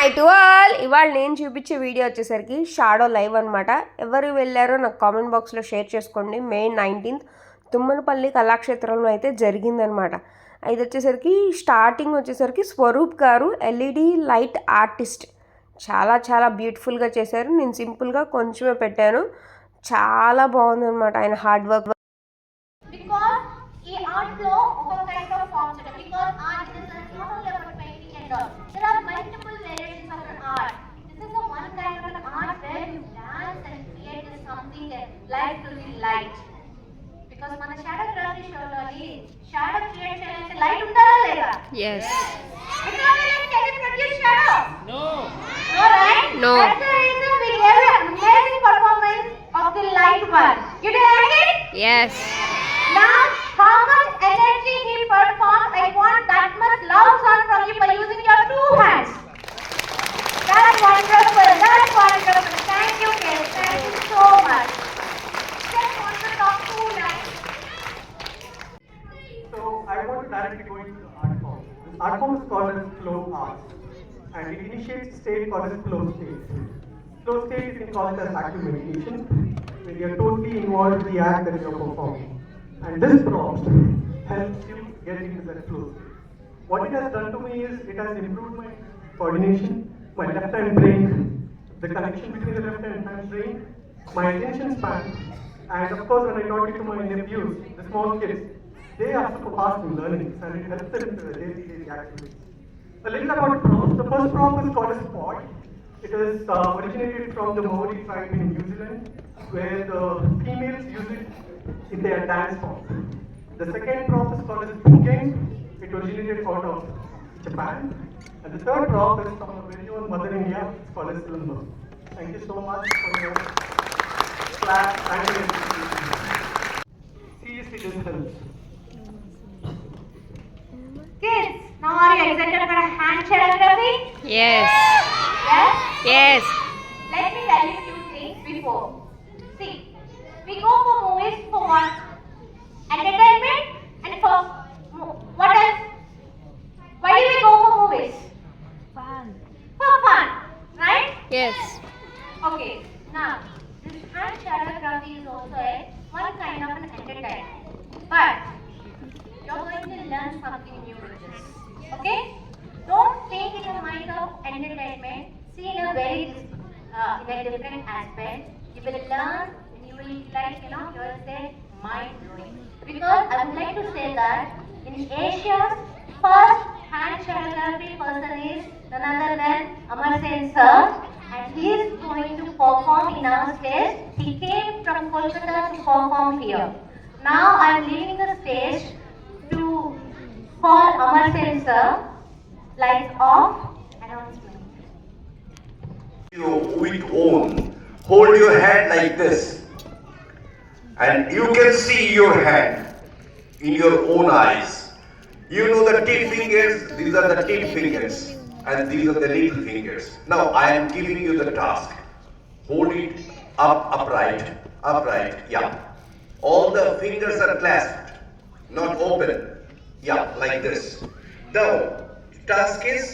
Hi to all. ఇవాళ నేను చూపించే వీడియో వచ్చేసరికి షాడో లైవ్ అనమాట. ఎవరు వెళ్ళారో నాకు కామెంట్ బాక్స్లో షేర్ చేసుకోండి. మే 19th తుమ్మలపల్లి కళాక్షేత్రంలో అయితే జరిగిందనమాట. ఇది వచ్చేసరికి స్టార్టింగ్ వచ్చేసరికి స్వరూప్ గారు ఎల్ఈడి లైట్ ఆర్టిస్ట్ చాలా చాలా బ్యూటిఫుల్గా చేశారు. నేను సింపుల్గా కొంచెమే పెట్టాను. చాలా బాగుందన్నమాట ఆయన హార్డ్ వర్క్. ఈ ఆర్ట్ లో ఒక కైండ్ ఆఫ్ ఫార్మ్స్ ఉంటాయి. Because art is not only about painting and all. There are multiple variations of an art. This is the one kind of an art where you dance and create something light to the light. Because మన shadow graphy షోలోని shadow create చేయాలంటే light ఉండాలా లేదా? Yes. Because can you produce shadow? No. No, right? No. That's the reason we gave an amazing performance of the light one. You did like it? Yes. Now, how much energy he performed, I want that much loud sound from you by using your two hands. That's wonderful, that's wonderful. Thank you, Kate. Thank you so much. Just want to talk to you. So, I want to directly go into the art form. This art form is called as flow art. And it initiates a state called as flow state. Flow state, you can call it as active meditation, where you are totally involved in the act that you are performing. And this prompt helps you get into that flow state. What it has done to me is it has improved my coordination, my left hand brain, the connection between the left and hand brain, my attention span, and of course when I talk to my nephews, the small kids, they are super fast in learning and it helps them in their daily activities. A little about prompts. The first prompt is called a spot. It is originated from the Maori tribe in New Zealand, where the females use it in their dance form. The second prompt is called as Bugeng. It originated out of Japan. And the third prompt is from a very own Mother India. It's called as Silamba. Thank you so much for your class. Thank you. Seriously, this helps. Kids, now are you excited for a hand choreography? Yes. Yes? Yes. Let me tell you few things before. See, we go for movies for what? Entertainment and for what else? Why do we go for movies? Fun. For fun, right? Yes. Okay, now this hand choreography is also one kind of an entertainment. But you're going to learn something new with this. Okay? Don't think in the mind of entertainment. See in a very in a different aspect. You will learn and you will like you will say mind blowing. Because I would like to say that in Asia's first hand choreography person is none other than Amar Sen sir, and he is going to perform in our stage. He came from Kolkata to perform here. Now I am leaving the stage to call Amar Sen sir. Lights off. Announcement. With own, hold your hand like this, and you can see your hand in your own eyes. You know the tip fingers, these are the tip fingers, and these are the little fingers. Now I am giving you the task. Hold it upright, yeah. All the fingers are clasped, not open, yeah, like this. Now, task is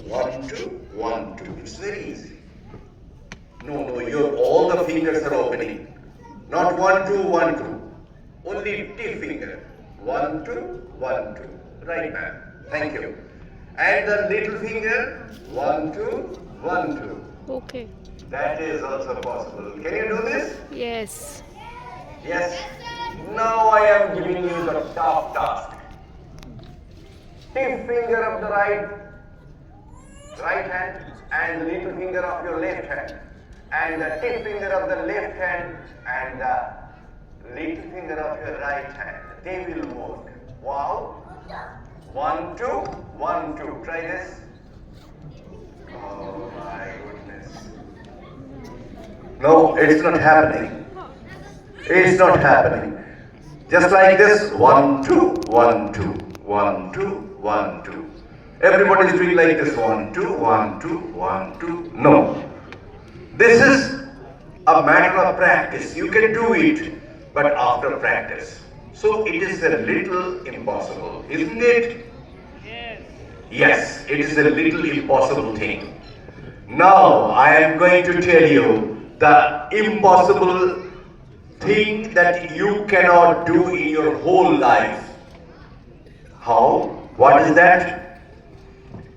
1, 2, 1, 2. It's very easy. No, all the fingers are opening. Not 1, 2, 1, 2. Only tip finger. 1, 2, 1, 2. Right, ma'am. Thank you. And the little finger. 1, 2, 1, 2. Okay. That is also possible. Can you do this? Yes. Yes. Now I am giving you the top task. Tip finger of the right hand and the little finger of your left hand, and the tip finger of the left hand and the little finger of your right hand. They will work. Wow. 1, 2, 1, 2. Try this. Oh my goodness. No, it's not happening. It's not happening. Just like this. 1, 2, 1, 2. 1, 2, 1, 2. Everybody is doing like this. 1, 2, 1, 2, 1, 2. No. This is a matter of practice. You can do it, but after practice. So it is a little impossible, isn't it? Yes. Yes, it is a little impossible thing. Now I am going to tell you the impossible thing that you cannot do in your whole life. How? What is that?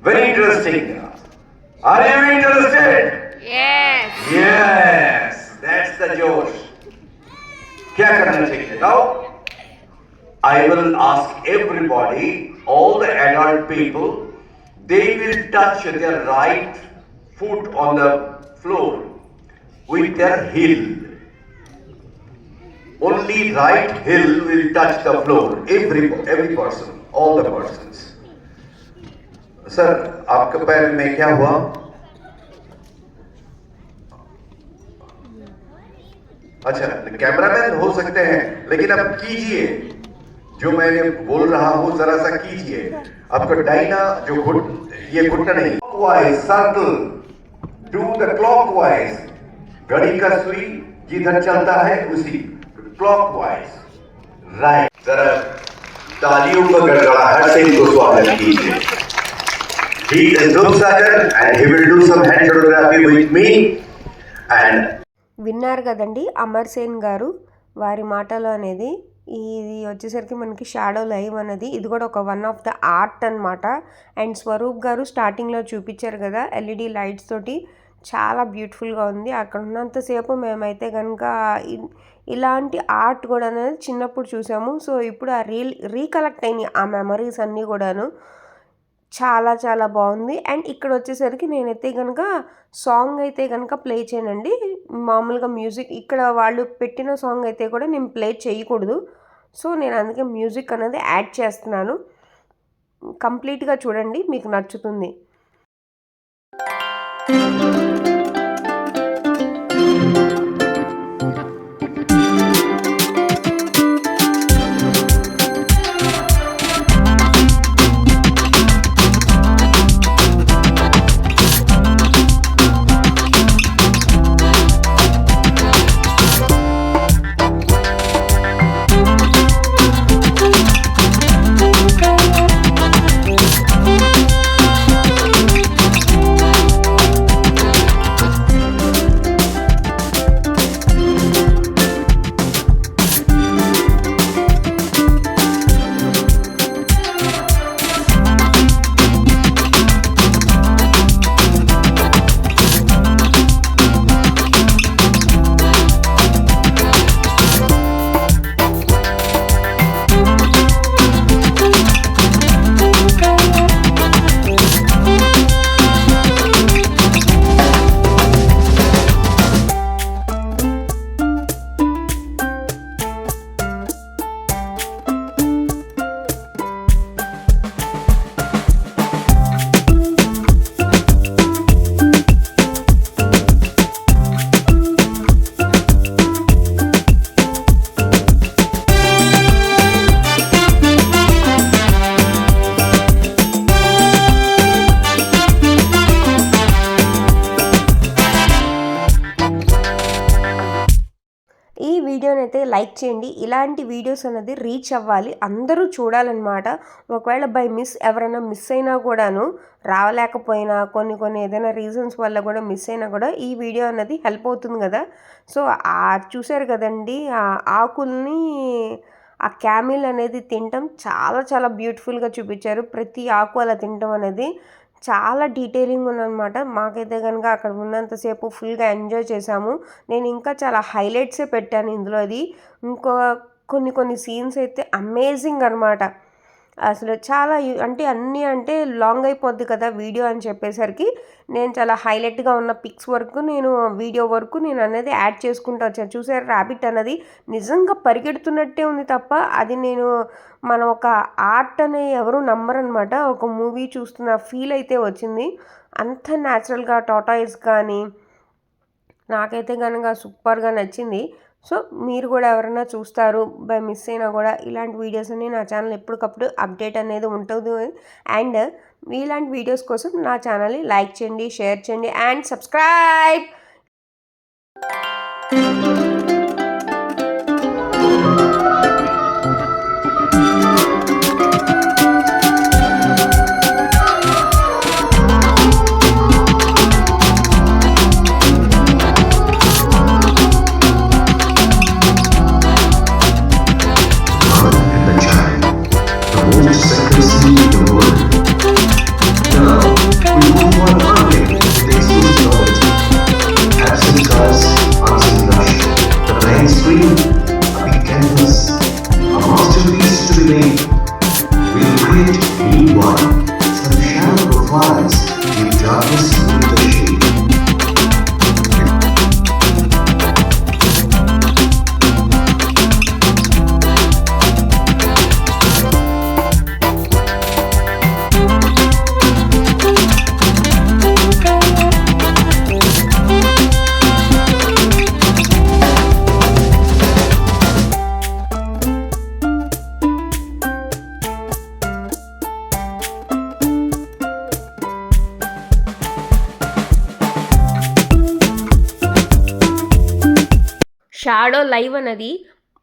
Very interesting. Are you interested? Yes. Yes, that's the Josh. क्या करना चाहिए? Now, I will ask everybody, all the adult people, they will touch their right foot on the floor with their heel. Only right heel will touch the floor. Every person, all the persons. Sir, आपके पैर में क्या हुआ? अच्छा, cameraman हो सकते हैं, लेकिन अब कीजिए जो मैंने बोल रहा हूं, जरा सा कीजिए। आपका डाइना जो ये घुटना नहीं, clockwise circle, do the clockwise. घड़ी का सुई जिधर चलता है उसी क्लॉकवाइज, राइट। जरा तालियों का गड़गड़ाहट से इनको स्वागत कीजिए। He is Dhupsagar and he will do some hand photography with me and విన్నారు కదండి అమర్ సేన్ గారు వారి మాటలో అనేది. ఇది వచ్చేసరికి మనకి షాడో లైవ్ అనేది ఇది కూడా ఒక వన్ ఆఫ్ ద ఆర్ట్ అనమాట. అండ్ స్వరూప్ గారు స్టార్టింగ్లో చూపించారు కదా ఎల్ఈడి లైట్స్ తోటి, చాలా బ్యూటిఫుల్గా ఉంది. అక్కడ ఉన్నంతసేపు మేమైతే కనుక ఇలాంటి ఆర్ట్ కూడా అనేది చిన్నప్పుడు చూసాము. సో ఇప్పుడు ఆ రీకలెక్ట్ అయినాయి ఆ మెమరీస్ అన్నీ కూడాను. చాలా చాలా బాగుంది. అండ్ ఇక్కడ వచ్చేసరికి నేనైతే కనుక సాంగ్ అయితే కనుక ప్లే చేయనండి. మామూలుగా మ్యూజిక్ ఇక్కడ వాళ్ళు పెట్టిన సాంగ్ అయితే కూడా నేను ప్లే చేయకూడదు. సో నేను అందుకే మ్యూజిక్ అనేది యాడ్ చేస్తున్నాను. కంప్లీట్గా చూడండి, మీకు నచ్చుతుంది. ఈ వీడియోనైతే లైక్ చేయండి. ఇలాంటి వీడియోస్ అనేది రీచ్ అవ్వాలి, అందరూ చూడాలన్నమాట. ఒకవేళ బై మిస్ ఎవరైనా మిస్ అయినా కూడాను, రావలేకపోయినా కొన్ని ఏదైనా రీజన్స్ వల్ల కూడా మిస్ అయినా కూడా ఈ వీడియో అనేది హెల్ప్ అవుతుంది కదా. సో చూశారు కదండి ఆ ఆకుల్ని, ఆ క్యామిల్ అనేది తినటం చాలా చాలా బ్యూటిఫుల్గా చూపించారు. ప్రతి ఆకు అలా తినటం అనేది చాలా డీటెయిలింగ్ ఉందన్నమాట. మాకైతే కనుక అక్కడ ఉన్నంతసేపు ఫుల్గా ఎంజాయ్ చేసాము. నేను ఇంకా చాలా హైలైట్సే పెట్టాను ఇందులో. అది ఇంకో కొన్ని సీన్స్ అయితే అమేజింగ్ అనమాట. అసలు చాలా అంటే లాంగ్ అయిపోద్ది కదా వీడియో అని చెప్పేసరికి నేను చాలా హైలైట్గా ఉన్న పిక్స్ వరకు నేను వీడియో వరకు నేను అనేది యాడ్ చేసుకుంటూ వచ్చాను. చూసారు ర్యాబిట్ అనేది నిజంగా పరిగెడుతున్నట్టే ఉంది తప్ప అది మనం ఒక ఆర్ట్ అనే ఎవరు నమ్మరనమాట. ఒక మూవీ చూస్తున్న ఫీల్ అయితే వచ్చింది. అంత న్యాచురల్గా టాటాయిస్ కానీ నాకైతే కనుక సూపర్గా నచ్చింది. సో మీరు కూడా ఎవరైనా చూస్తారు బై మిస్ అయినా కూడా ఇలాంటి వీడియోస్ అన్ని నా ఛానల్ ఎప్పటికప్పుడు అప్డేట్ అనేది ఉంటుంది. అండ్ ఇలాంటి వీడియోస్ కోసం నా ఛానల్ని లైక్ చేయండి, షేర్ చేయండి and subscribe. darkness with the shade. Shadow live అన్నది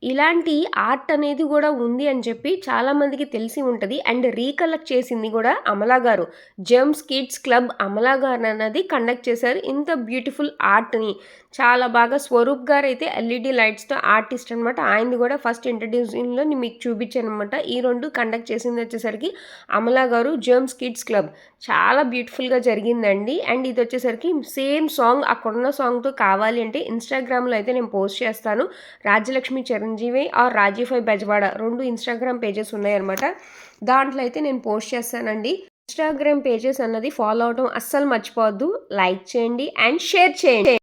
ఇలాంటి ఆర్ట్ అనేది కూడా ఉంది అని చెప్పి చాలామందికి తెలిసి ఉంటుంది. అండ్ రీకలెక్ట్ చేసింది కూడా అమలా గారు. జెమ్స్ కిడ్స్ క్లబ్ అమలా గారు అన్నది కండక్ట్ చేశారు ఇంత బ్యూటిఫుల్ ఆర్ట్ని. చాలా బాగా స్వరూప్ గారు అయితే ఎల్ఈడి లైట్స్తో ఆర్టిస్ట్ అనమాట. ఆయనది కూడా ఫస్ట్ ఇంట్రడ్యూసింగ్లో నేను మీకు చూపించాను అనమాట. ఈ రెండు కండక్ట్ చేసింది వచ్చేసరికి అమలా గారు, జెమ్స్ కిడ్స్ క్లబ్. చాలా బ్యూటిఫుల్గా జరిగిందండి. అండ్ ఇది వచ్చేసరికి సేమ్ సాంగ్ అక్కడున్న సాంగ్తో కావాలి అంటే ఇన్స్టాగ్రామ్లో అయితే నేను పోస్ట్ చేస్తాను. రాజ్యలక్ష్మి చిరంజీవి ఆర్ రాజీఫై బెజవాడ 2 ఇన్స్టాగ్రామ్ పేజెస్ ఉన్నాయన్నమాట. దాంట్లో అయితే నేను పోస్ట్ చేస్తానండి. ఇన్స్టాగ్రామ్ పేజెస్ అన్నది ఫాలో అవడం అస్సలు మర్చిపోవద్దు. లైక్ చేయండి అండ్ షేర్ చేయండి.